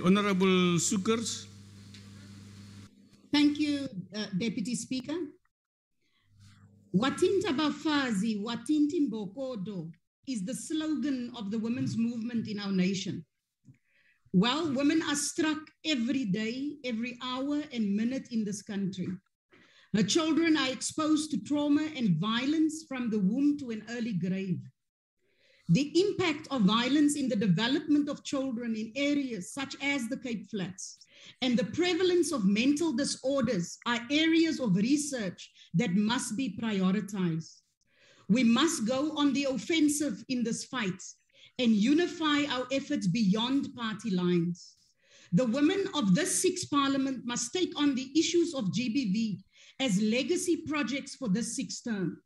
Honorable Sukers. Thank you, Deputy Speaker. Watinta Bafazi, Watinti Mbokodo is the slogan of the women's movement in our nation. Well, women are struck every day, every hour and minute in this country. Her children are exposed to trauma and violence from the womb to an early grave. The impact of violence in the development of children in areas such as the Cape Flats and the prevalence of mental disorders are areas of research that must be prioritized. We must go on the offensive in this fight and unify our efforts beyond party lines. The women of this sixth parliament must take on the issues of GBV as legacy projects for this sixth term.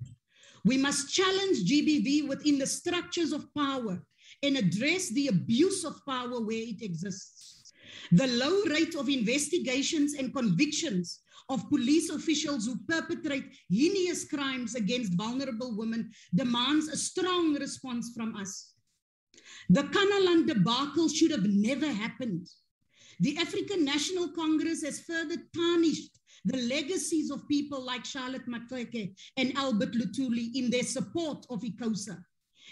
We must challenge GBV within the structures of power and address the abuse of power where it exists. The low rate of investigations and convictions of police officials who perpetrate heinous crimes against vulnerable women demands a strong response from us. The Kanaland debacle should have never happened. The African National Congress has further tarnished the legacies of people like Charlotte Maxeke and Albert Luthuli in their support of ICOSA.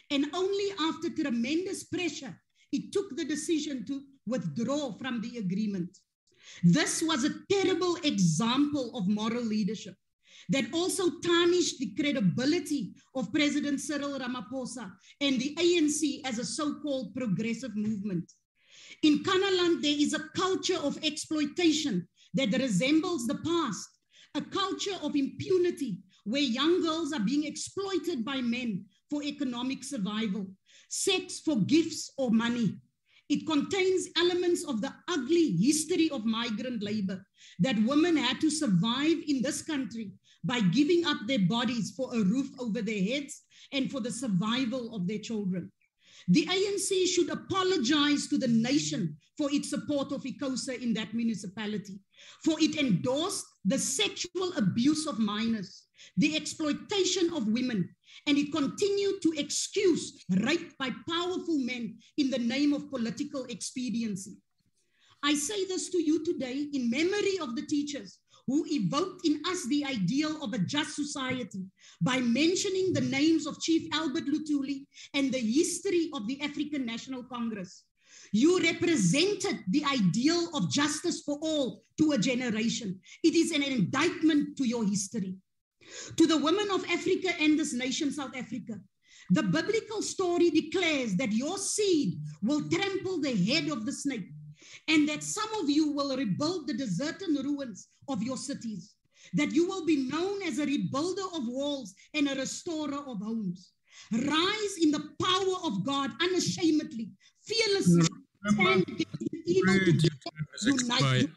And only after tremendous pressure, it took the decision to withdraw from the agreement. This was a terrible example of moral leadership that also tarnished the credibility of President Cyril Ramaphosa and the ANC as a so-called progressive movement. In Kanaland, there is a culture of exploitation that resembles the past, a culture of impunity where young girls are being exploited by men for economic survival, sex for gifts or money. It contains elements of the ugly history of migrant labor that women had to survive in this country by giving up their bodies for a roof over their heads and for the survival of their children. The ANC should apologize to the nation for its support of ICOSA in that municipality, for it endorsed the sexual abuse of minors, the exploitation of women, and it continued to excuse rape by powerful men in the name of political expediency. I say this to you today in memory of the teachers who evoked in us the ideal of a just society by mentioning the names of Chief Albert Luthuli and the history of the African National Congress. You represented the ideal of justice for all to a generation. It is an indictment to your history. To the women of Africa and this nation, South Africa, the biblical story declares that your seed will trample the head of the snake, and that some of you will rebuild the deserted ruins of your cities, that you will be known as a rebuilder of walls and a restorer of homes. Rise in the power of God unashamedly, fearlessly, stand against the evil together, unite.